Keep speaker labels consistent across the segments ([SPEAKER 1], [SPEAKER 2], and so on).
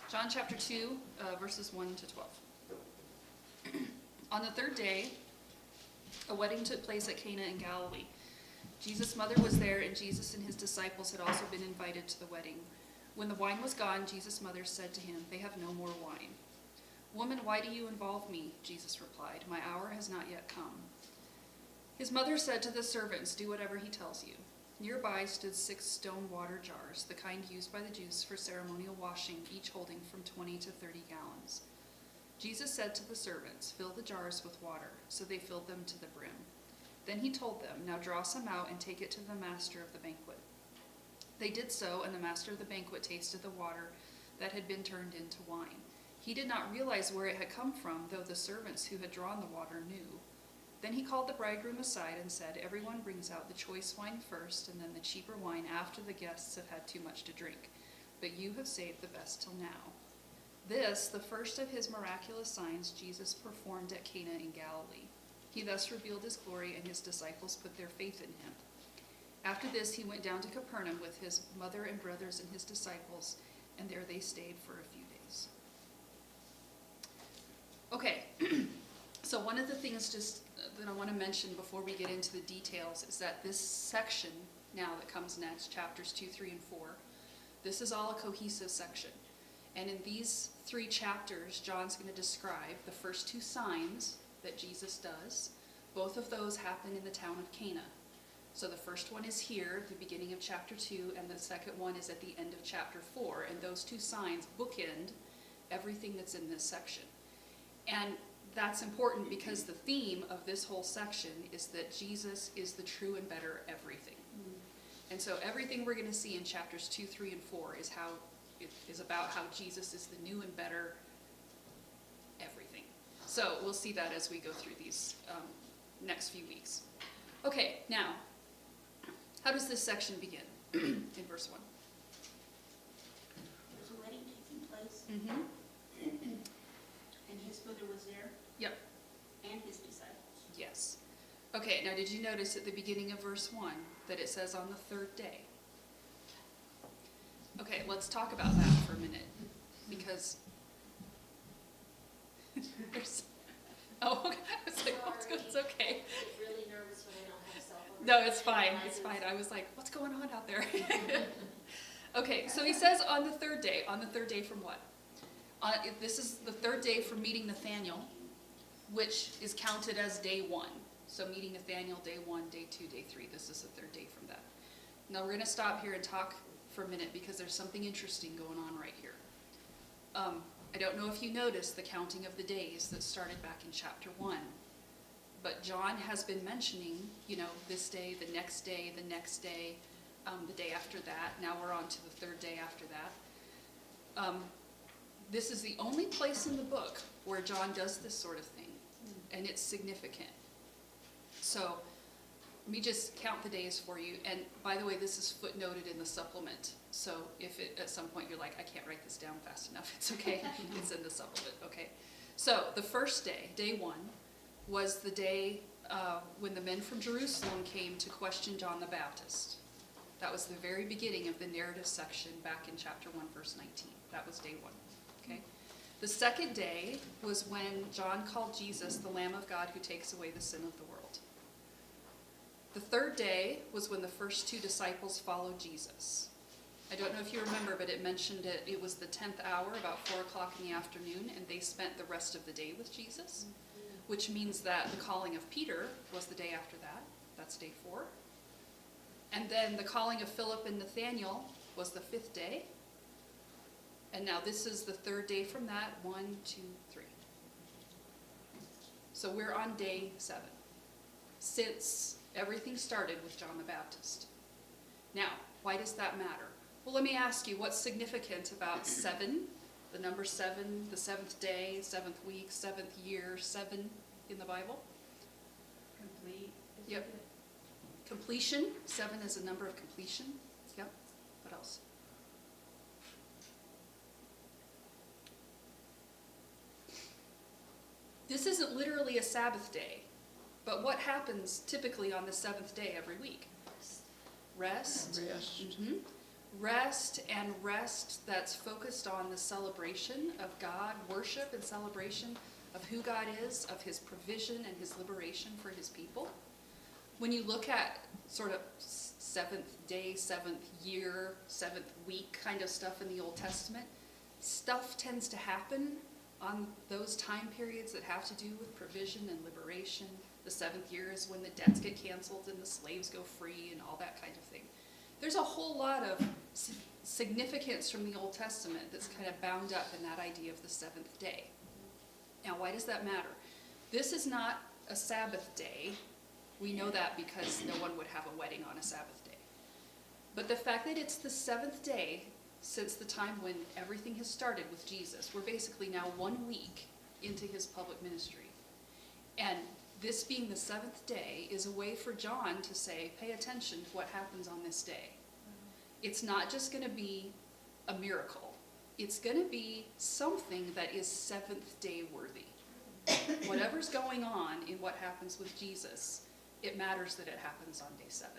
[SPEAKER 1] John chapter 2, verses 1 to 12. On the third day, a wedding took place at Cana in Galilee. Jesus' mother was there, and Jesus and his disciples had also been invited to the wedding. When the wine was gone, Jesus' mother said to him, "They have no more wine." "Woman, why do you involve me?" Jesus replied. "My hour has not yet come." His mother said to the servants, "Do whatever he tells you." Nearby stood 6 stone water jars, the kind used by the Jews for ceremonial washing, each holding from 20 to 30 gallons. Jesus said to the servants, "Fill the jars with water." So they filled them to the brim. Then he told them, "Now draw some out and take it to the master of the banquet." They did so, and the master of the banquet tasted the water that had been turned into wine. He did not realize where it had come from, though the servants who had drawn the water knew. Then he called the bridegroom aside and said, "Everyone brings out the choice wine first, and then the cheaper wine after the guests have had too much to drink. But you have saved the best till now." This, the first of his miraculous signs, Jesus performed at Cana in Galilee. He thus revealed his glory, and his disciples put their faith in him. After this, he went down to Capernaum with his mother and brothers and his disciples, and there they stayed for a few days. Okay, so one of the things just that I want to mention before we get into the details is that this section now that comes next, chapters 2, 3, and 4, this is all a cohesive section. And in these 3 chapters, John's going to describe the first 2 signs that Jesus does. Both of those happen in the town of Cana. So the first one is here, the beginning of chapter 2, and the second one is at the end of chapter 4. And those 2 signs bookend everything that's in this section. And that's important because the theme of this whole section is that Jesus is the true and better everything. And so everything we're going to see in chapters 2, 3, and 4 is about how Jesus is the new and better everything. So we'll see that as we go through these next few weeks. Okay, now, how does this section begin in verse 1?
[SPEAKER 2] There's a wedding taking place,
[SPEAKER 1] Mm-hmm.
[SPEAKER 2] and his mother was there,
[SPEAKER 1] Yep.
[SPEAKER 2] and his disciples.
[SPEAKER 1] Yes. Okay, now did you notice at the beginning of verse 1 that it says on the third day? Okay, let's talk about that for a minute, because there's... Oh, okay. I was like, what's going on? It's okay.
[SPEAKER 3] I get really nervous when I don't have a cell phone.
[SPEAKER 1] No, it's fine. It's fine. I was like, what's going on out there? Okay, so he says on the third day. On the third day from what? This is the third day from meeting Nathanael, which is counted as day 1. So meeting Nathanael, day 1, day 2, day 3. This is the third day from that. Now we're going to stop here and talk for a minute because there's something interesting going on right here. I don't know if you noticed the counting of the days that started back in chapter 1. But John has been mentioning, this day, the next day, the next day, the day after that. Now we're on to the third day after that. This is the only place in the book where John does this sort of thing, and it's significant. So let me just count the days for you. And by the way, this is footnoted in the supplement. So if at some point you're like, I can't write this down fast enough, it's okay. It's in the supplement, okay? So the first day, day 1, was the day when the men from Jerusalem came to question John the Baptist. That was the very beginning of the narrative section back in chapter 1, verse 19. That was day 1, okay? The second day was when John called Jesus the Lamb of God who takes away the sin of the world. The third day was when the first 2 disciples followed Jesus. I don't know if you remember, but it mentioned it was the 10th hour, about 4 o'clock in the afternoon, and they spent the rest of the day with Jesus, which means that the calling of Peter was the day after that. That's day 4. And then the calling of Philip and Nathanael was the 5th day. And now this is the third day from that, 1, 2, 3. So we're on day 7, since everything started with John the Baptist. Now, why does that matter? Well, let me ask you, what's significant about 7, the number 7, the 7th day, 7th week, 7th year, 7 in the Bible?
[SPEAKER 2] Complete.
[SPEAKER 1] Yep. Completion, 7 is a number of completion. Yep. What else? This isn't literally a Sabbath day, but what happens typically on the 7th day every week? Rest.
[SPEAKER 4] Rest.
[SPEAKER 1] Mm-hmm. rest, and rest that's focused on the celebration of God, worship and celebration of who God is, of his provision and his liberation for his people. When you look at sort of seventh day, seventh year, seventh week kind of stuff in the Old Testament, stuff tends to happen on those time periods that have to do with provision and liberation. The seventh year is when the debts get canceled and the slaves go free and all that kind of thing. There's a whole lot of significance from the Old Testament that's kind of bound up in that idea of the seventh day. Now, why does that matter? This is not a Sabbath day. We know that because no one would have a wedding on a Sabbath day. But the fact that it's the seventh day since the time when everything has started with Jesus, we're basically now 1 week into his public ministry. And this being the seventh day is a way for John to say, pay attention to what happens on this day. It's not just going to be a miracle. It's going to be something that is seventh day worthy. Whatever's going on in what happens with Jesus, it matters that it happens on day 7.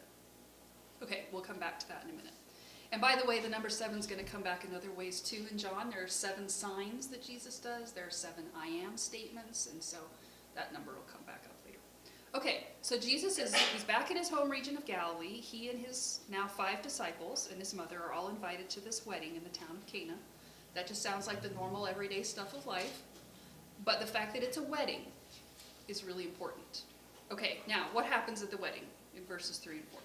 [SPEAKER 1] Okay, we'll come back to that in a minute. And by the way, the number 7 is going to come back in other ways too in John. There are 7 signs that Jesus does. There are 7 I am statements, and so that number will come back up later. Okay, so he's back in his home region of Galilee. He and his now 5 disciples and his mother are all invited to this wedding in the town of Cana. That just sounds like the normal everyday stuff of life. But the fact that it's a wedding is really important. Okay, now what happens at the wedding in verses 3 and 4?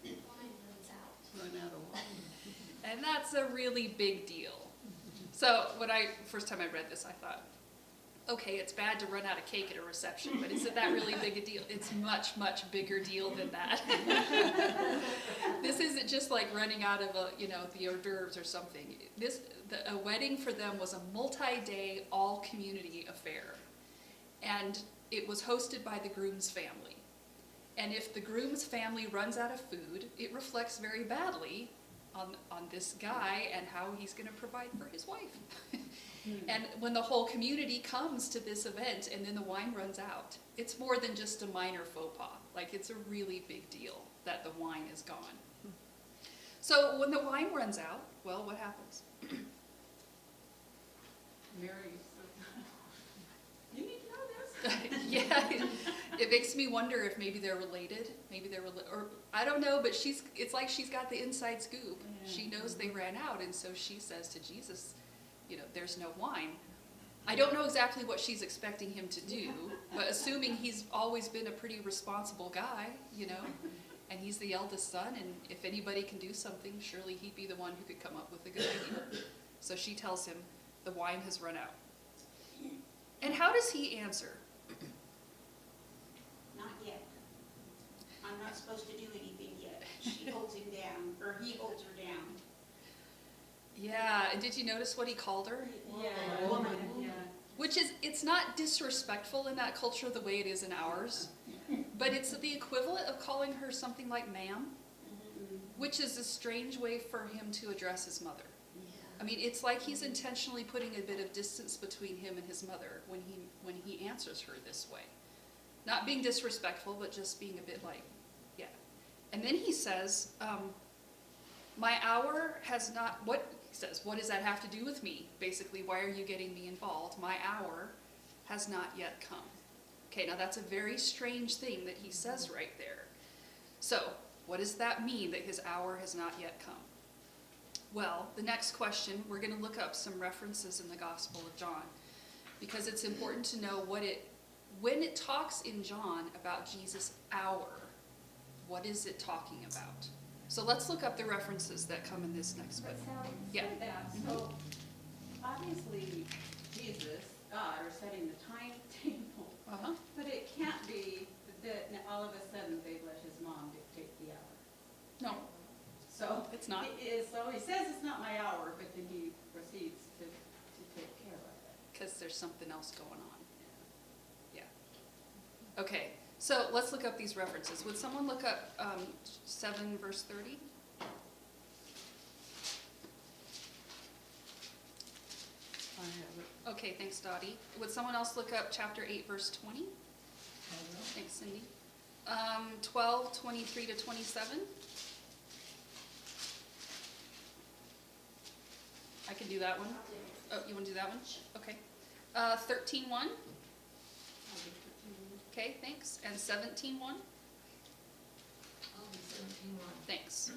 [SPEAKER 3] Wine runs out.
[SPEAKER 4] Run out of wine.
[SPEAKER 1] And that's a really big deal. So first time I read this, I thought, okay, it's bad to run out of cake at a reception, but is it that really big a deal? It's much, much bigger deal than that. This isn't just like running out of the hors d'oeuvres or something. A wedding for them was a multi-day, all-community affair. And it was hosted by the groom's family. And if the groom's family runs out of food, it reflects very badly on this guy and how he's going to provide for his wife. And when the whole community comes to this event and then the wine runs out, it's more than just a minor faux pas. Like, it's a really big deal that the wine is gone. So when the wine runs out, well, what happens?
[SPEAKER 4] Mary, you need to know this.
[SPEAKER 1] Yeah, it makes me wonder if maybe they're related. Or I don't know, but it's like she's got the inside scoop.
[SPEAKER 4] Yeah.
[SPEAKER 1] She knows they ran out, and so she says to Jesus, there's no wine. I don't know exactly what she's expecting him to do, but assuming he's always been a pretty responsible guy, and he's the eldest son, and if anybody can do something, surely he'd be the one who could come up with a good idea. So she tells him, the wine has run out. And how does he answer?
[SPEAKER 2] Not yet. I'm not supposed to do anything yet. She holds him down, or he holds her down.
[SPEAKER 1] Yeah, and did you notice what he called her?
[SPEAKER 4] Yeah.
[SPEAKER 2] Woman.
[SPEAKER 4] Yeah.
[SPEAKER 1] Which is, it's not disrespectful in that culture the way it is in ours, but it's the equivalent of calling her something like ma'am, which is a strange way for him to address his mother. I mean, it's like he's intentionally putting a bit of distance between him and his mother when he answers her this way. Not being disrespectful, but just being a bit like, yeah. And then he says, my hour has not, what does that have to do with me? Basically, why are you getting me involved? My hour has not yet come. Okay, now that's a very strange thing that he says right there. So, what does that mean, that his hour has not yet come? Well, the next question, we're going to look up some references in the Gospel of John, because it's important to know when it talks in John about Jesus' hour, what is it talking about? So let's look up the references that come in this next one.
[SPEAKER 4] But Sally,
[SPEAKER 1] Yeah.
[SPEAKER 4] said that, so obviously Jesus, God, are setting the timetable,
[SPEAKER 1] Uh-huh.
[SPEAKER 4] but it can't be that all of a sudden they've let his mom dictate the hour.
[SPEAKER 1] No,
[SPEAKER 4] So
[SPEAKER 1] it's not.
[SPEAKER 4] So he says it's not my hour, but then he proceeds to take care of it.
[SPEAKER 1] Because there's something else going on. Yeah. Okay, so let's look up these references. Would someone look up 7 verse 30?
[SPEAKER 4] I have it.
[SPEAKER 1] Okay, thanks, Dottie. Would someone else look up chapter 8 verse 20?
[SPEAKER 4] I will.
[SPEAKER 1] Thanks, Cindy. 12, 23 to 27. can do that one.
[SPEAKER 3] I'll do it.
[SPEAKER 1] Oh, you want to do that one? Okay. 13:1. Okay, thanks. And 17:1.
[SPEAKER 5] I'll be 17:1.
[SPEAKER 1] Thanks.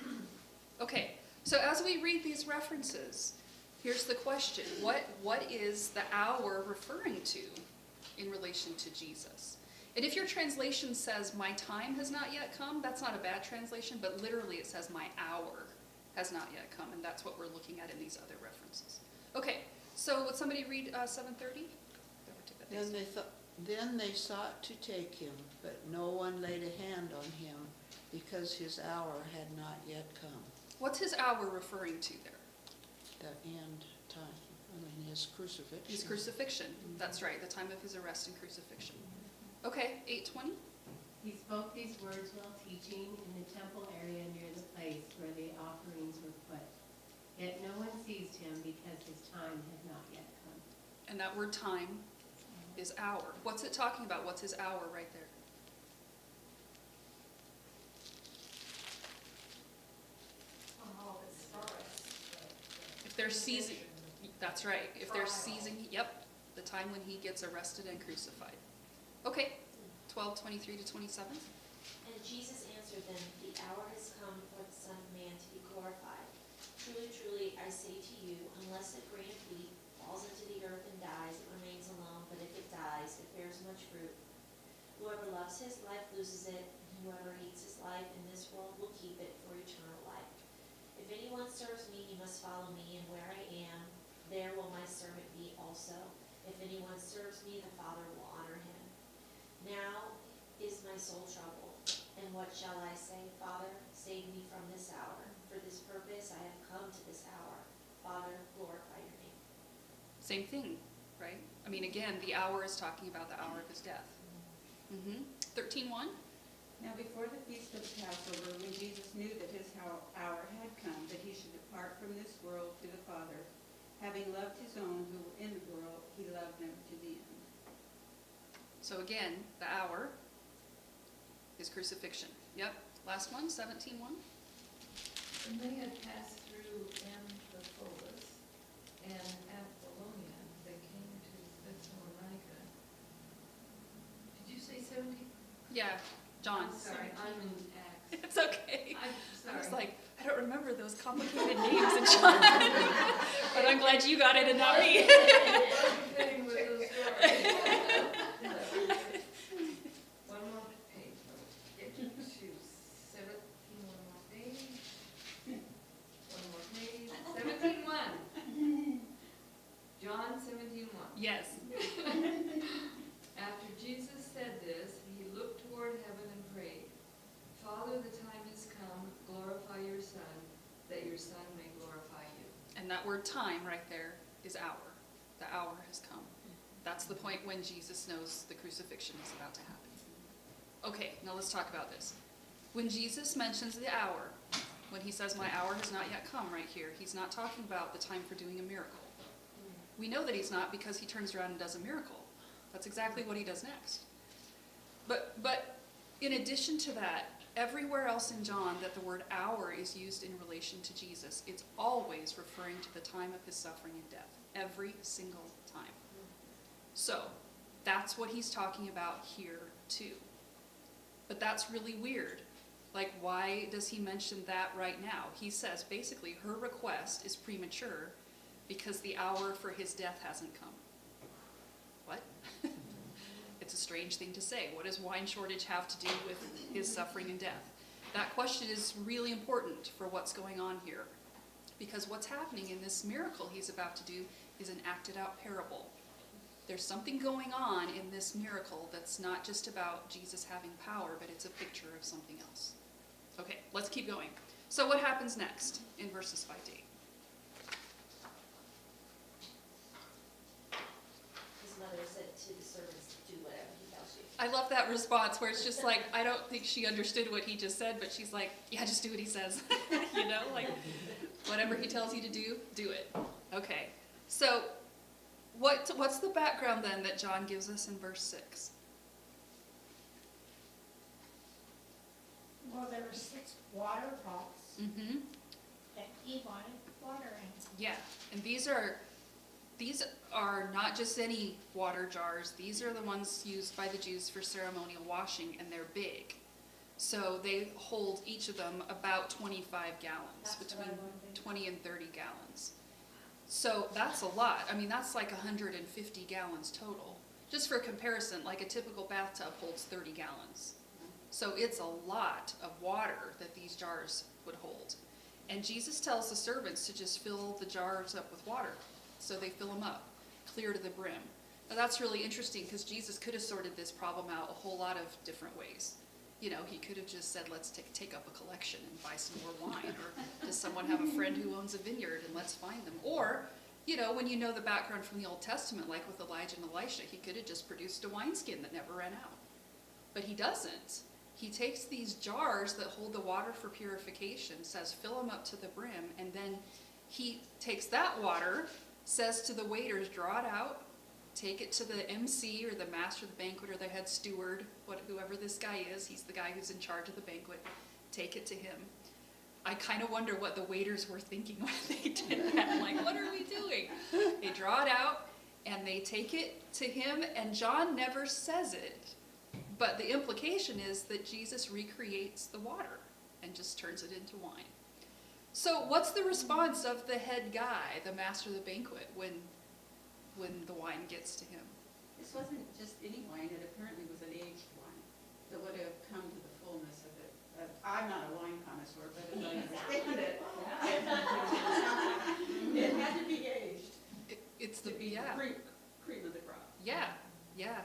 [SPEAKER 1] Okay, so as we read these references, here's the question. What is the hour referring to in relation to Jesus? And if your translation says, my time has not yet come, that's not a bad translation, but literally it says, my hour has not yet come, and that's what we're looking at in these other references. Okay, so would somebody read 7:30?
[SPEAKER 6] Then they sought to take him, but no one laid a hand on him, because his hour had not yet come.
[SPEAKER 1] What's his hour referring to there?
[SPEAKER 6] The end time, his crucifixion.
[SPEAKER 1] His crucifixion. That's right, the time of his arrest and crucifixion. Okay, 8:20.
[SPEAKER 5] He spoke these words while teaching in the temple area near the place where the offerings were put. Yet no one seized him because his time had not yet come.
[SPEAKER 1] And that word time is hour. What's it talking about? What's his hour right there?
[SPEAKER 3] As far as
[SPEAKER 1] If they're seizing, that's right. If they're seizing, yep, the time when he gets arrested and crucified. Okay, 12:23 to 27.
[SPEAKER 3] And Jesus answered them, the hour has come for the Son of Man to be glorified. Truly, truly, I say to you, unless a grain of wheat falls into the earth and dies, it remains alone, but if it dies, it bears much fruit. Whoever loves his life loses it, and whoever hates his life in this world will keep it for eternal life. If anyone serves me, he must follow me, and where I am, there will my servant be also. If anyone serves me, the Father will honor him. Now is my soul troubled, and what shall I say? Father, save me from this hour. For this purpose I have come to this hour. Father, glorify your name.
[SPEAKER 1] Same thing, right? I mean, again, the hour is talking about the hour of his death. 13:1.
[SPEAKER 4] Now before the feast of Passover, when Jesus knew that his hour had come, that he should depart from this world to the Father, having loved his own who were in the world, he loved them to the end.
[SPEAKER 1] So again, the hour is crucifixion. Yep. Last one, 17:1.
[SPEAKER 7] When they had passed through Amphipolis and Apollonia, they came to Thessalonica. Did you say 17?
[SPEAKER 1] Yeah, John.
[SPEAKER 7] I'm sorry, I'm in Acts.
[SPEAKER 1] It's okay.
[SPEAKER 7] I'm
[SPEAKER 1] I was
[SPEAKER 7] sorry.
[SPEAKER 1] like, I don't remember those complicated names in John. But I'm glad you got it and not me.
[SPEAKER 7] Everything was a story. One more page. Get to 17, one more page. One more page. 17:1. John 17:1.
[SPEAKER 1] Yes.
[SPEAKER 7] After Jesus said this, he looked toward heaven and prayed, Father, the time has come, glorify your Son, that your Son may glorify you.
[SPEAKER 1] And that word time right there is hour. The hour has come. That's the point when Jesus knows the crucifixion is about to happen. Okay, now let's talk about this. When Jesus mentions the hour, when he says, my hour has not yet come right here, he's not talking about the time for doing a miracle. We know that he's not because he turns around and does a miracle. That's exactly what he does next. But in addition to that, everywhere else in John that the word hour is used in relation to Jesus, it's always referring to the time of his suffering and death. Every single time. So, that's what he's talking about here too. But that's really weird. Like, why does he mention that right now? He says, basically, her request is premature because the hour for his death hasn't come. What? It's a strange thing to say. What does wine shortage have to do with his suffering and death? That question is really important for what's going on here. Because what's happening in this miracle he's about to do is an acted out parable. There's something going on in this miracle that's not just about Jesus having power, but it's a picture of something else. Okay, let's keep going. So what happens next in verses 5 to 8?
[SPEAKER 3] His mother said to the servants, do whatever he tells you.
[SPEAKER 1] I love that response where it's just like, I don't think she understood what he just said, but she's like, yeah, just do what he says. You know, like, whatever he tells you to do it. Okay, so what's the background then that John gives us in verse 6?
[SPEAKER 2] Well, there were 6 water pots
[SPEAKER 1] Mm-hmm.
[SPEAKER 2] that he wanted water in.
[SPEAKER 1] Yeah, and these are not just any water jars. These are the ones used by the Jews for ceremonial washing, and they're big. So they hold each of them about 25 gallons,
[SPEAKER 3] That's what I
[SPEAKER 1] between
[SPEAKER 3] wondered.
[SPEAKER 1] 20 and 30 gallons. So that's a lot. I mean, that's like 150 gallons total. Just for comparison, like a typical bathtub holds 30 gallons. So it's a lot of water that these jars would hold. And Jesus tells the servants to just fill the jars up with water. So they fill them up, clear to the brim. Now that's really interesting because Jesus could have sorted this problem out a whole lot of different ways. You know, he could have just said, let's take up a collection and buy some more wine. Or does someone have a friend who owns a vineyard and let's find them? Or, you know, when you know the background from the Old Testament, like with Elijah and Elisha, he could have just produced a wineskin that never ran out. But he doesn't. He takes these jars that hold the water for purification, says fill them up to the brim, and then he takes that water, says to the waiters, draw it out, take it to the MC or the master of the banquet or the head steward, whoever this guy is, he's the guy who's in charge of the banquet, take it to him. I kind of wonder what the waiters were thinking when they did that. Like, what are we doing? They draw it out and they take it to him, and John never says it. But the implication is that Jesus recreates the water and just turns it into wine. So what's the response of the head guy, the master of the banquet, when the wine gets to him?
[SPEAKER 4] This wasn't just any wine, it apparently was an aged wine that would have come to the fullness of it. I'm not a wine connoisseur, but as I understand it, it had to be aged
[SPEAKER 1] It's the,
[SPEAKER 4] to be
[SPEAKER 1] yeah.
[SPEAKER 4] cream of the crop.
[SPEAKER 1] Yeah, yeah.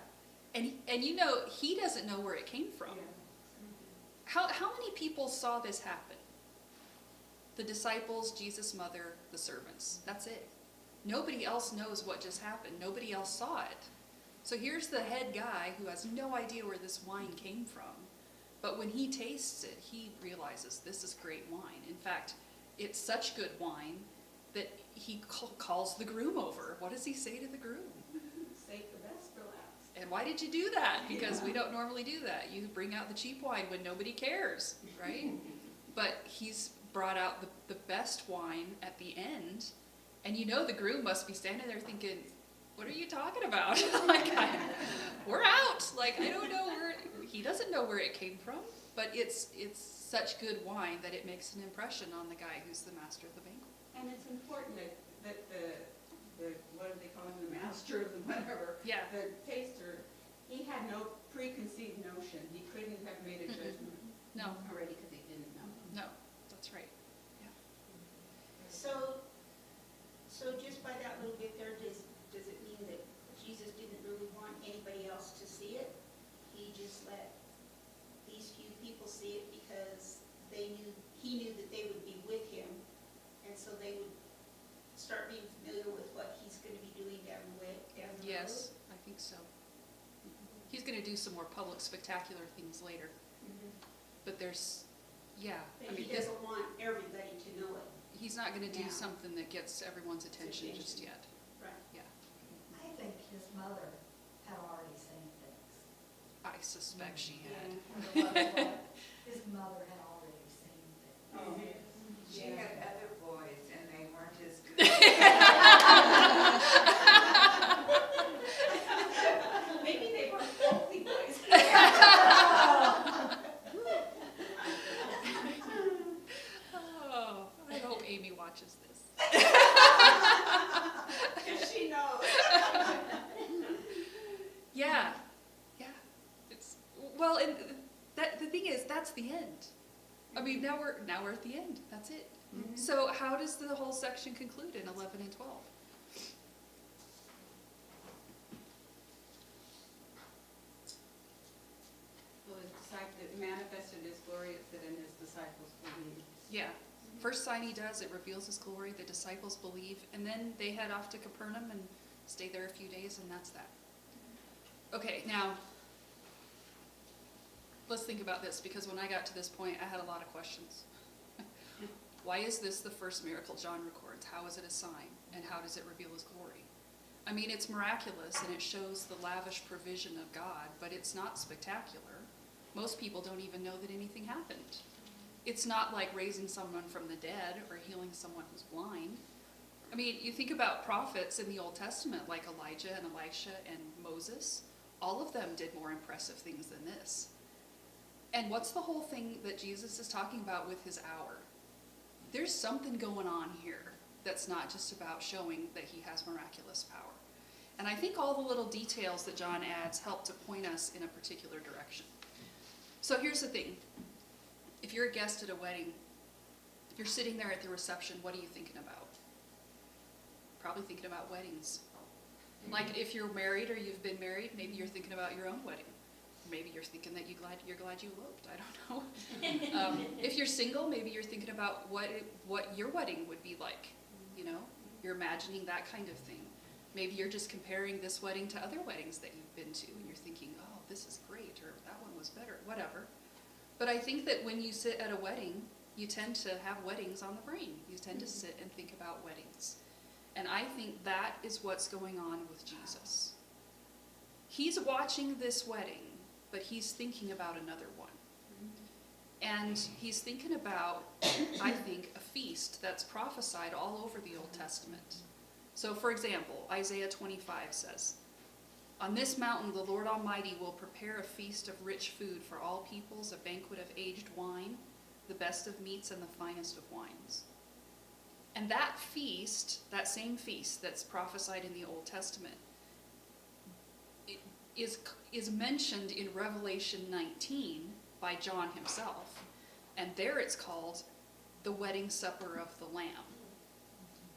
[SPEAKER 1] And you know, he doesn't know where it came from. How many people saw this happen? The disciples, Jesus' mother, the servants. That's it. Nobody else knows what just happened. Nobody else saw it. So here's the head guy who has no idea where this wine came from. But when he tastes it, he realizes this is great wine. In fact, it's such good wine that he calls the groom over. What does he say to the groom?
[SPEAKER 4] Save the best for last.
[SPEAKER 1] And why did you do that? Because we don't normally do that. You bring out the cheap wine when nobody cares, right? But he's brought out the best wine at the end. And you know the groom must be standing there thinking, what are you talking about? Like, we're out. Like, I don't know where, he doesn't know where it came from. But it's such good wine that it makes an impression on the guy who's the master of the banquet.
[SPEAKER 4] And it's important that the what do they call him, the master of the whatever,
[SPEAKER 1] Yeah.
[SPEAKER 4] the taster, he had no preconceived notion. He couldn't have made a judgment
[SPEAKER 1] No,
[SPEAKER 4] already because he didn't know.
[SPEAKER 1] no, that's right.
[SPEAKER 2] So just by that little bit there, does it mean that Jesus didn't really want anybody else to see it? He just let these few people see it because he knew that they would be with him, and so they would start being familiar with what he's going to be doing down the road?
[SPEAKER 1] Yes, I think so. He's going to do some more public spectacular things later. But there's, yeah.
[SPEAKER 2] But he doesn't want everybody to know it.
[SPEAKER 1] He's not going to do
[SPEAKER 2] Yeah.
[SPEAKER 1] something that gets everyone's attention just yet.
[SPEAKER 2] Right.
[SPEAKER 1] Yeah,
[SPEAKER 8] I think his mother had already seen things.
[SPEAKER 1] I suspect she had.
[SPEAKER 8] His mother had already seen things.
[SPEAKER 2] Oh.
[SPEAKER 9] She had other boys and they weren't as good.
[SPEAKER 2] Maybe they were healthy boys.
[SPEAKER 1] Oh, I hope Amy watches this.
[SPEAKER 2] If she knows.
[SPEAKER 1] Yeah, yeah. It's well, and the thing is, that's the end. I mean, now we're at the end. That's it. So how does the whole section conclude in 11 and 12?
[SPEAKER 4] Well, it manifested his glory, it said, and his disciples believed.
[SPEAKER 1] Yeah. First sign he does, it reveals his glory. The disciples believe, and then they head off to Capernaum and stay there a few days, and that's that. Okay, now let's think about this, because when I got to this point, I had a lot of questions. Why is this the first miracle John records? How is it a sign? And how does it reveal his glory? I mean, it's miraculous and it shows the lavish provision of God, but it's not spectacular. Most people don't even know that anything happened. It's not like raising someone from the dead or healing someone who's blind. I mean, you think about prophets in the Old Testament like Elijah and Elisha and Moses. All of them did more impressive things than this. And what's the whole thing that Jesus is talking about with his hour? There's something going on here that's not just about showing that he has miraculous power. And I think all the little details that John adds help to point us in a particular direction. So here's the thing. If you're a guest at a wedding, you're sitting there at the reception, what are you thinking about? Probably thinking about weddings. Like if you're married or you've been married, maybe you're thinking about your own wedding. Maybe you're thinking that you're glad you eloped. I don't know. If you're single, maybe you're thinking about what your wedding would be like. You know, you're imagining that kind of thing. Maybe you're just comparing this wedding to other weddings that you've been to, and you're thinking, oh, this is great, or that one was better, whatever. But I think that when you sit at a wedding, you tend to have weddings on the brain. You tend to sit and think about weddings. And I think that is what's going on with Jesus. He's watching this wedding, but he's thinking about another one. And he's thinking about, I think, a feast that's prophesied all over the Old Testament. So, for example, Isaiah 25 says, "On this mountain the Lord Almighty will prepare a feast of rich food for all peoples, a banquet of aged wine, the best of meats and the finest of wines." And that feast, that same feast that's prophesied in the Old Testament, is mentioned in Revelation 19 by John himself. And there it's called the wedding supper of the Lamb.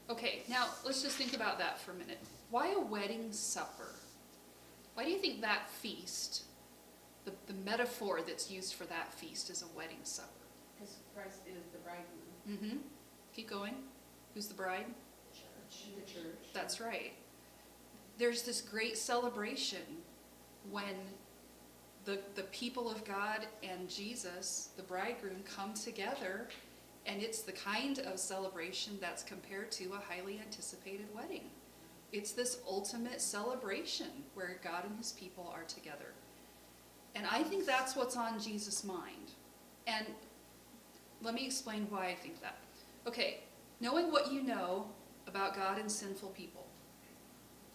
[SPEAKER 1] Okay, now let's just think about that for a minute. Why a wedding supper? Why do you think that feast, the metaphor that's used for that feast is a wedding supper?
[SPEAKER 4] Because Christ is the bridegroom.
[SPEAKER 1] Mm-hmm. Keep going. Who's the bride?
[SPEAKER 4] The church.
[SPEAKER 1] That's right. There's this great celebration when the people of God and Jesus, the bridegroom, come together, and it's the kind of celebration that's compared to a highly anticipated wedding. It's this ultimate celebration where God and his people are together. And I think that's what's on Jesus' mind. And let me explain why I think that. Okay, knowing what you know about God and sinful people,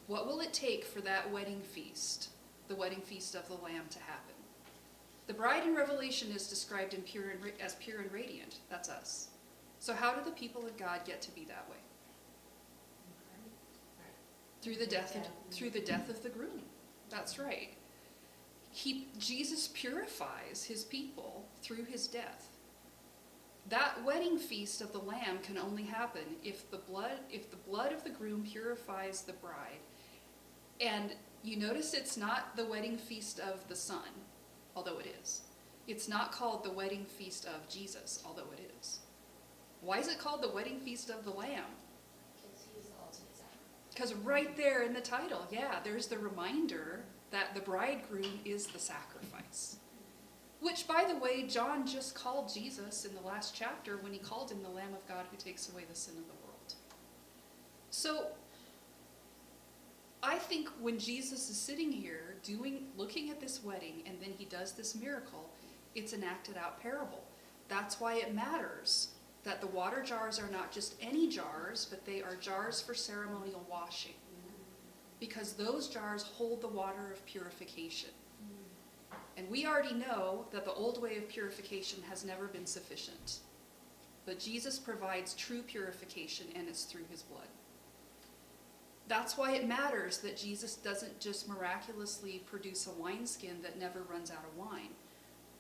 [SPEAKER 1] what will it take for that wedding feast, the wedding feast of the Lamb, to happen? The bride in Revelation is described as pure and radiant. That's us. So how do the people of God get to be that way? Through the death of the groom. That's right. Jesus purifies his people through his death. That wedding feast of the Lamb can only happen if the blood of the groom purifies the bride. And you notice it's not the wedding feast of the Son, although it is. It's not called the wedding feast of Jesus, although it is. Why is it called the wedding feast of the Lamb?
[SPEAKER 3] Because he's the ultimate sacrifice.
[SPEAKER 1] Because right there in the title, there's the reminder that the bridegroom is the sacrifice. Which, by the way, John just called Jesus in the last chapter when he called him the Lamb of God who takes away the sin of the world. So, I think when Jesus is sitting here looking at this wedding, and then he does this miracle, it's an acted out parable. That's why it matters that the water jars are not just any jars, but they are jars for ceremonial washing. Because those jars hold the water of purification. And we already know that the old way of purification has never been sufficient. But Jesus provides true purification, and it's through his blood. That's why it matters that Jesus doesn't just miraculously produce a wineskin that never runs out of wine,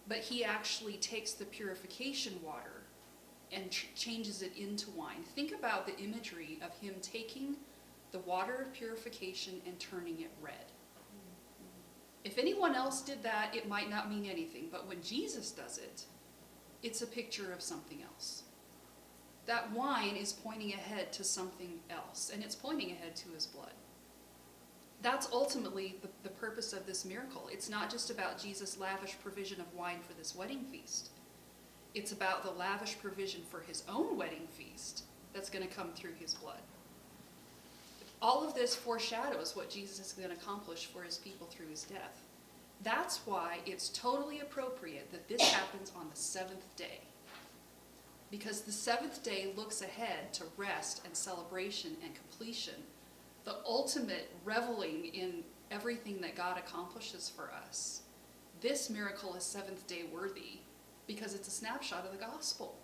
[SPEAKER 1] but he actually takes the purification water and changes it into wine. Think about the imagery of him taking the water of purification and turning it red. If anyone else did that, it might not mean anything, but when Jesus does it, it's a picture of something else. That wine is pointing ahead to something else, and it's pointing ahead to his blood. That's ultimately the purpose of this miracle. It's not just about Jesus' lavish provision of wine for this wedding feast. It's about the lavish provision for his own wedding feast that's going to come through his blood. All of this foreshadows what Jesus is going to accomplish for his people through his death. That's why it's totally appropriate that this happens on the seventh day. because the seventh day looks ahead to rest and celebration and completion, the ultimate reveling in everything that God accomplishes for us. This miracle is seventh day worthy because it's a snapshot of the gospel,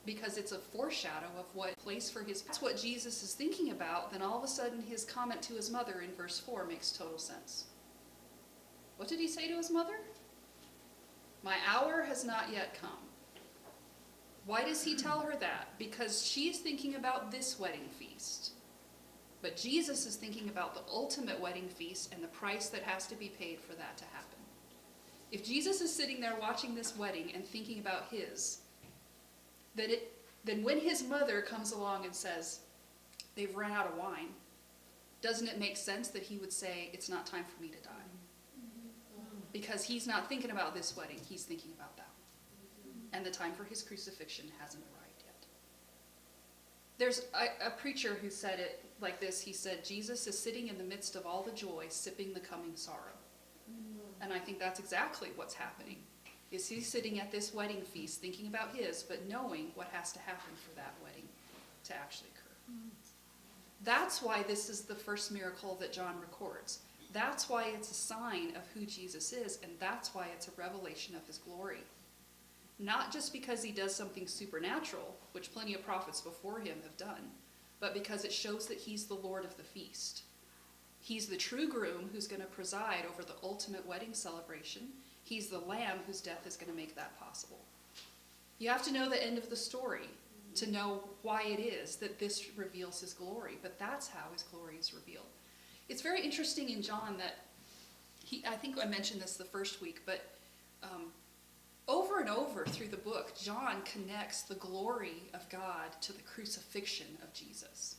[SPEAKER 1] because it's a foreshadow of what place for his. That's what Jesus is thinking about. Then all of a sudden his comment to his mother in verse 4 makes total sense. What did he say to his mother? My hour has not yet come. Why does he tell her that? Because she's thinking about this wedding feast. But Jesus is thinking about the ultimate wedding feast and the price that has to be paid for that to happen. If Jesus is sitting there watching this wedding and thinking about his, then when his mother comes along and says, they've run out of wine, doesn't it make sense that he would say, it's not time for me to die? Because he's not thinking about this wedding, he's thinking about that. And the time for his crucifixion hasn't arrived yet. There's a preacher who said it like this. He said, Jesus is sitting in the midst of all the joy, sipping the coming sorrow. And I think that's exactly what's happening. Is he's sitting at this wedding feast thinking about his, but knowing what has to happen for that wedding to actually occur. That's why this is the first miracle that John records. That's why it's a sign of who Jesus is, and that's why it's a revelation of his glory. Not just because he does something supernatural, which plenty of prophets before him have done, but because it shows that he's the Lord of the feast. He's the true groom who's going to preside over the ultimate wedding celebration. He's the lamb whose death is going to make that possible. You have to know the end of the story to know why it is that this reveals his glory, but that's how his glory is revealed. It's very interesting in John that I think I mentioned this the first week, but over and over through the book, John connects the glory of God to the crucifixion of Jesus.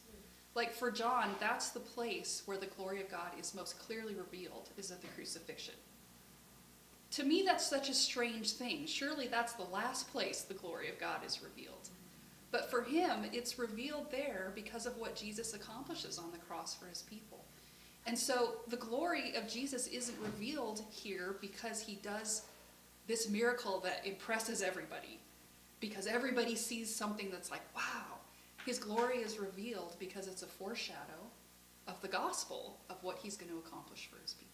[SPEAKER 1] Like for John, that's the place where the glory of God is most clearly revealed, is at the crucifixion. To me, that's such a strange thing. Surely that's the last place the glory of God is revealed. But for him, it's revealed there because of what Jesus accomplishes on the cross for his people. And so the glory of Jesus isn't revealed here because he does this miracle that impresses everybody, because everybody sees something that's like, wow. His glory is revealed because it's a foreshadow of the gospel of what he's going to accomplish for his people.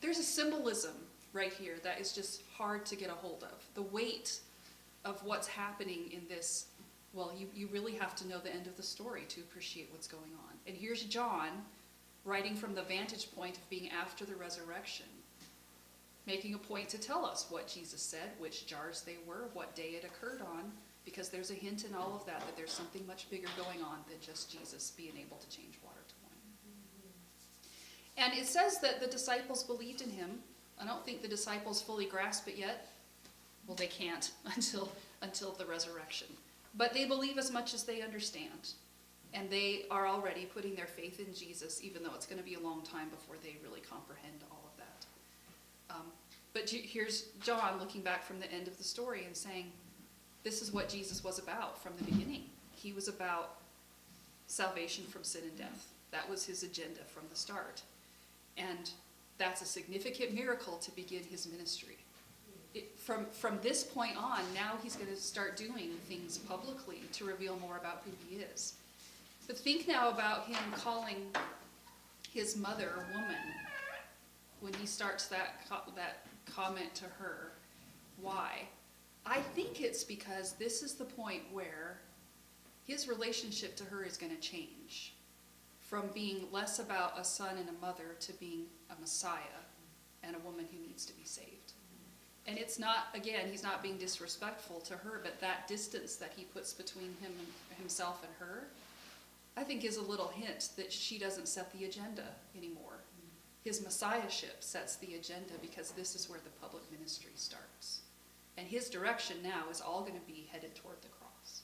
[SPEAKER 1] There's a symbolism right here that is just hard to get a hold of. The weight of what's happening in this, well, you really have to know the end of the story to appreciate what's going on. And here's John writing from the vantage point of being after the resurrection, making a point to tell us what Jesus said, which jars they were, what day it occurred on, because there's a hint in all of that there's something much bigger going on than just Jesus being able to change water to wine. And it says that the disciples believed in him. I don't think the disciples fully grasp it yet. Well, they can't until the resurrection. But they believe as much as they understand. And they are already putting their faith in Jesus, even though it's going to be a long time before they really comprehend all of that. But here's John looking back from the end of the story and saying, this is what Jesus was about from the beginning. He was about salvation from sin and death. That was his agenda from the start. And that's a significant miracle to begin his ministry. From this point on, now he's going to start doing things publicly to reveal more about who he is. But think now about him calling his mother a woman when he starts that comment to her. Why? I think it's because this is the point where his relationship to her is going to change from being less about a son and a mother to being a Messiah and a woman who needs to be saved. And it's not, again, he's not being disrespectful to her, but that distance that he puts between himself and her, I think is a little hint that she doesn't set the agenda anymore. His messiahship sets the agenda because this is where the public ministry starts. And his direction now is all going to be headed toward the cross.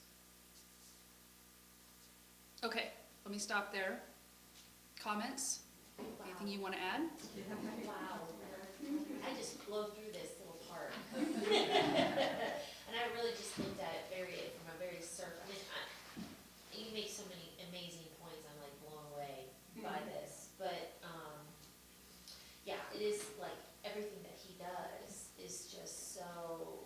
[SPEAKER 1] Okay, let me stop there. Comments?
[SPEAKER 3] Wow.
[SPEAKER 1] Anything you want to add?
[SPEAKER 3] Wow. I just blow through this little part. And I really just looked at it from a very surface. I mean, you make so many amazing points. I'm like blown away by this. But yeah, it is like everything that he does is just so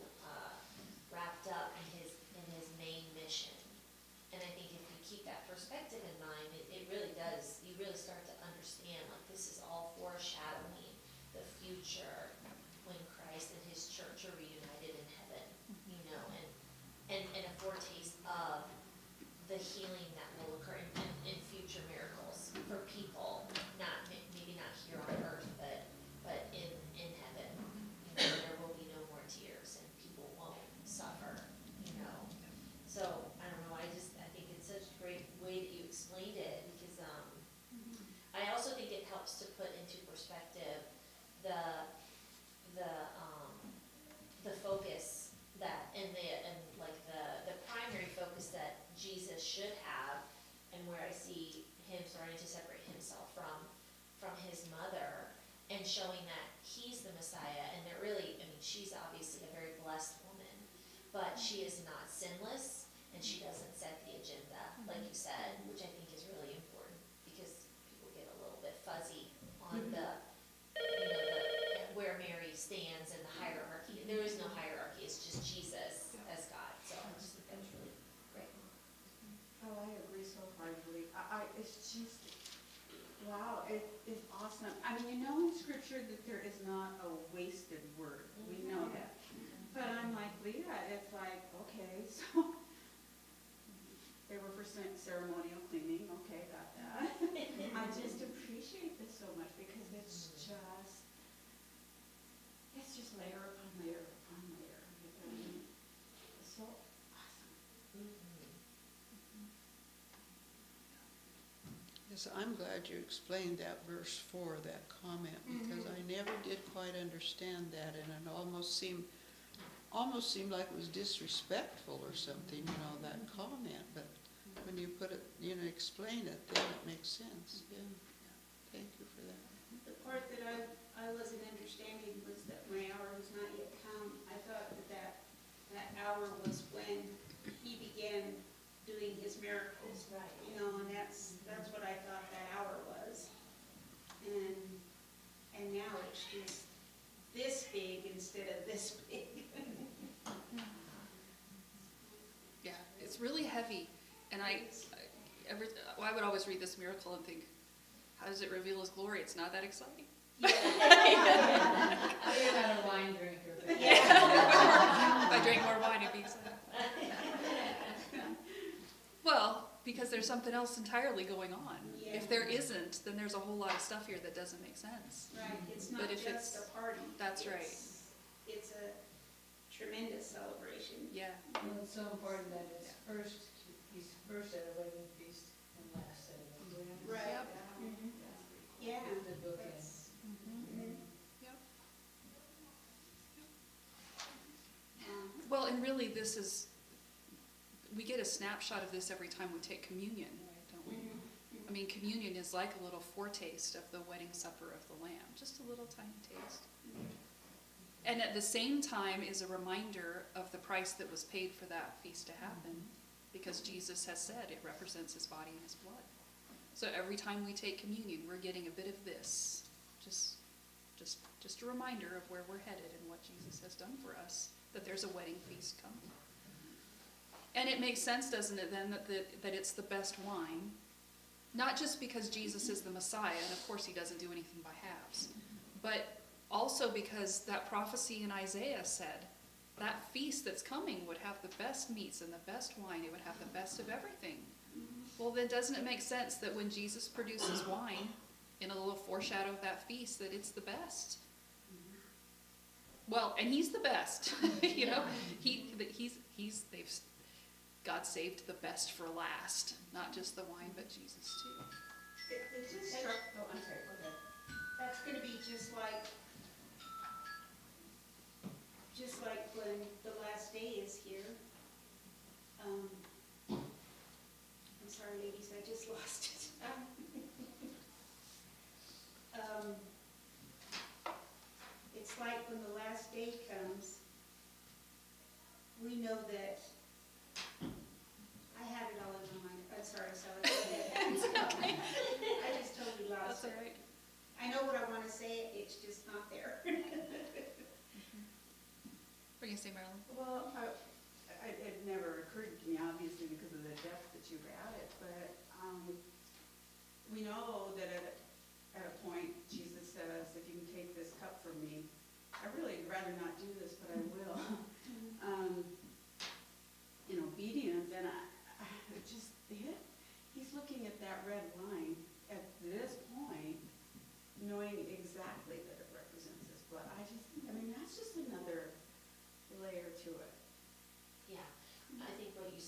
[SPEAKER 3] should have, and where I see him starting to separate himself from his mother, and showing that he's the Messiah, and that really, I mean, she's obviously a very blessed woman, but she is not sinless, and she doesn't set the agenda, like you said, which I think is really important, because people get a little bit fuzzy on the, where Mary stands in the hierarchy. There is no hierarchy, it's just Jesus as God, so I just think that's really great.
[SPEAKER 4] Oh, I agree so heartily. It's just, wow, it is awesome. I mean, you know in Scripture that there is not a wasted word. We know that. But I'm like, Leah, it's like, okay, so they were for ceremonial cleaning. Okay, got that. I just appreciate this so much because it's just layer upon layer upon layer. It's so awesome.
[SPEAKER 6] Yes, I'm glad you explained that verse 4, that comment, because I never did quite understand that, and it almost seemed like it was disrespectful or something, that comment, but when you put it, explain it, then it makes sense, yeah. Thank you for that.
[SPEAKER 2] The part that I wasn't understanding was that my hour has not yet come. I thought that hour was when he began doing his miracles.
[SPEAKER 3] Right.
[SPEAKER 2] And that's what I thought that hour was. And now it's just this big instead of this big.
[SPEAKER 1] Yeah, it's really heavy, and I would always read this miracle and think, how does it reveal his glory? It's not that exciting.
[SPEAKER 5] I'm not a wine drinker, but.
[SPEAKER 1] If I drank more wine, it'd be exciting. Well, because there's something else entirely going on.
[SPEAKER 2] Yeah.
[SPEAKER 1] If there isn't, then there's a whole lot of stuff here that doesn't make sense.
[SPEAKER 2] Right, it's not
[SPEAKER 1] But if
[SPEAKER 2] just
[SPEAKER 1] it's-
[SPEAKER 2] a party.
[SPEAKER 1] that's right.
[SPEAKER 2] It's a tremendous celebration.
[SPEAKER 1] Yeah.
[SPEAKER 8] And it's so important that it's he's first at a wedding feast and last at a wedding feast.
[SPEAKER 2] Right.
[SPEAKER 1] Yep.
[SPEAKER 2] Mhm. Yeah.
[SPEAKER 8] The bookend.
[SPEAKER 2] That's-
[SPEAKER 1] Mm-hmm. Yep.
[SPEAKER 2] Well,
[SPEAKER 1] Well, and really, we get a snapshot of this every time we take communion, don't we? I mean, communion is like a little foretaste of the wedding supper of the Lamb, just a little tiny taste. And at the same time is a reminder of the price that was paid for that feast to happen, because Jesus has said it represents his body and his blood. So every time we take communion, we're getting a bit of this, just a reminder of where we're headed and what Jesus has done for us, that there's a wedding feast coming. And it makes sense, doesn't it, then, that it's the best wine, not just because Jesus is the Messiah, and of course he doesn't do anything by halves, but also because that prophecy in Isaiah said that feast that's coming would have the best meats and the best wine, it would have the best of everything. Well, then doesn't it make sense that when Jesus produces wine in a little foreshadow of that feast, that it's the best? Well, and he's the best, God saved the best for last, not just the wine, but Jesus too.
[SPEAKER 4] It just struck, oh, I'm sorry, go ahead.
[SPEAKER 2] that's gonna be just like when the last day is here. I'm sorry, ladies, I just lost it. It's like when the last day comes, we know that, I had it all in my mind, I'm sorry, Sally. I just totally lost
[SPEAKER 1] That's
[SPEAKER 2] it.
[SPEAKER 1] all right.
[SPEAKER 2] I know what I want to say, it's just not there.
[SPEAKER 1] What are you gonna say, Marilyn?
[SPEAKER 4] Well, it never occurred to me, obviously, because of the depth that you added, but we know that at a point, Jesus says, if you can take this cup from me, I really would rather not do this, but I will. In obedience, and it just hit. He's looking at that red wine at this point, knowing exactly that it represents his blood. That's just another layer to it.
[SPEAKER 3] Yeah, I think what you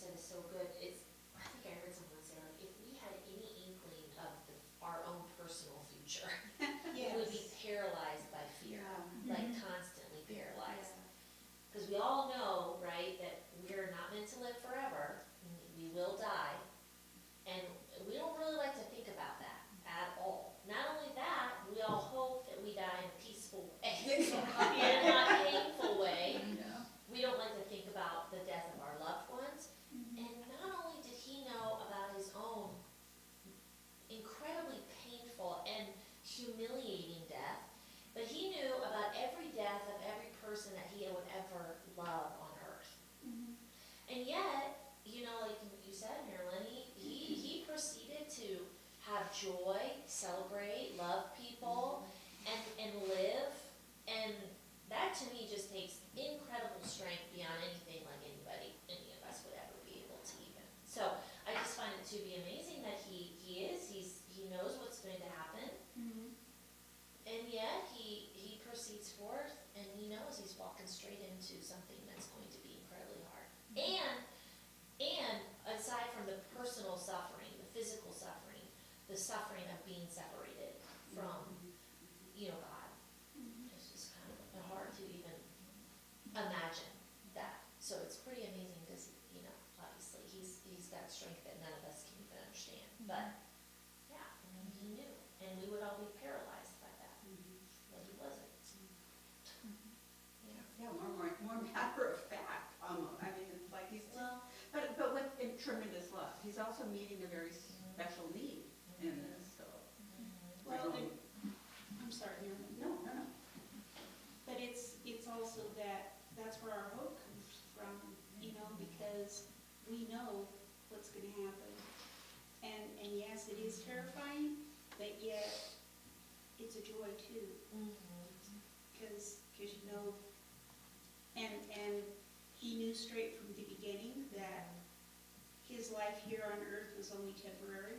[SPEAKER 3] celebrate, love people, and live. And that to me just takes incredible strength beyond anything like any of us would ever be able to even. So I just find it to be amazing that he knows what's going to happen, and yet he proceeds forth, and he knows he's walking straight into something that's going to be incredibly hard. And aside from the personal suffering, the physical suffering, the suffering of being separated from, God, it's just kind of hard to even imagine that. So it's pretty amazing because, obviously he's got strength that none of us can even understand. But yeah, he knew, and we would all be paralyzed by that, but he wasn't.
[SPEAKER 4] Yeah, more matter of fact, almost. I mean, it's like he's just, but with tremendous love. He's also meeting a very special need in this, so.
[SPEAKER 2] Well, I'm sorry, Marilyn.
[SPEAKER 4] No.
[SPEAKER 2] But it's also that's where our hope comes from, because we know what's gonna happen. And yes, it is terrifying, but yet it's a joy too. Because and he knew straight from the beginning that his life here on earth was only temporary,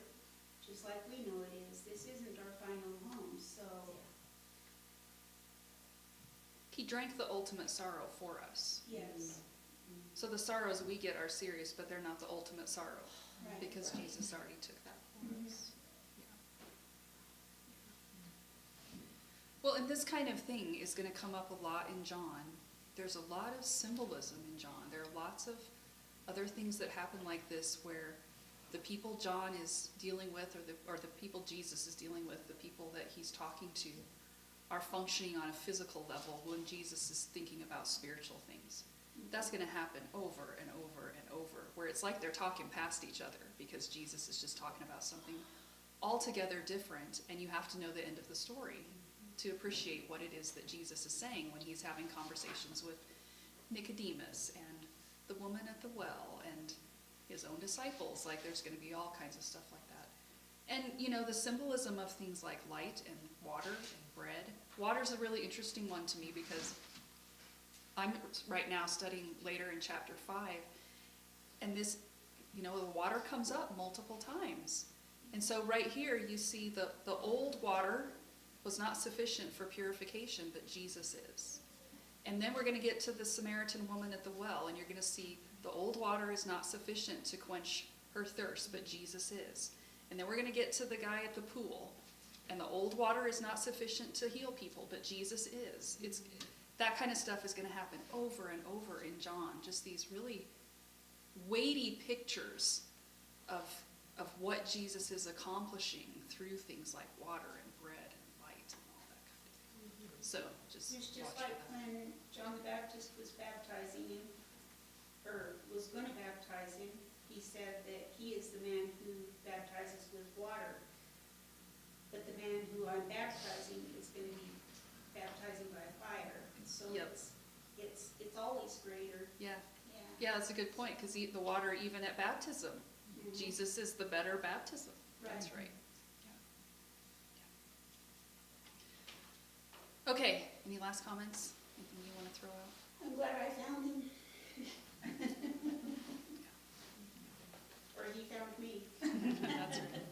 [SPEAKER 2] just like we know it is. This isn't our final home, so.
[SPEAKER 1] He drank the ultimate sorrow for us.
[SPEAKER 2] Yes,
[SPEAKER 1] So the sorrows we get are serious, but they're not the ultimate sorrow,
[SPEAKER 2] right.
[SPEAKER 1] because Jesus already took that for us. Yeah. Well, and this kind of thing is going to come up a lot in John. There's a lot of symbolism in John. There are lots of other things that happen like this where the people John is dealing with, or the people Jesus is dealing with, the people that he's talking to, are functioning on a physical level when Jesus is thinking about spiritual things. That's going to happen over and over and over, where it's like they're talking past each other because Jesus is just talking about something altogether different, and you have to know the end of the story to appreciate what it is that Jesus is saying when he's having conversations with Nicodemus and the woman at the well and his own disciples. Like, there's going to be all kinds of stuff like that. And, the symbolism of things like light and water and bread. Water's a really interesting one to me because I'm right now studying later in chapter 5, and this, the water comes up multiple times. And so right here you see the old water was not sufficient for purification, but Jesus is. And then we're going to get to the Samaritan woman at the well, and you're going to see the old water is not sufficient to quench her thirst, but Jesus is. And then we're going to get to the guy at the pool, and the old water is not sufficient to heal people, but Jesus is. That kind of stuff is going to happen over and over in John, just these really weighty pictures of what Jesus is accomplishing through things like water and bread and light and all that kind of thing. So
[SPEAKER 2] It's just
[SPEAKER 1] watch
[SPEAKER 2] like
[SPEAKER 1] for that.
[SPEAKER 2] when John the Baptist was baptizing him, or was going to baptize him, he said that he is the man who baptizes with water. But the man who I'm baptizing is going to be baptizing by fire. So
[SPEAKER 1] Yep.
[SPEAKER 2] it's always greater.
[SPEAKER 1] Yeah,
[SPEAKER 2] Yeah.
[SPEAKER 1] that's a good point, because the water, even at baptism,
[SPEAKER 2] Mhm.
[SPEAKER 1] Jesus is the better baptism. That's right. Yeah. Okay, any last comments? Anything you want to throw out?
[SPEAKER 2] I'm glad I found him. Or he found me.
[SPEAKER 1] That's right.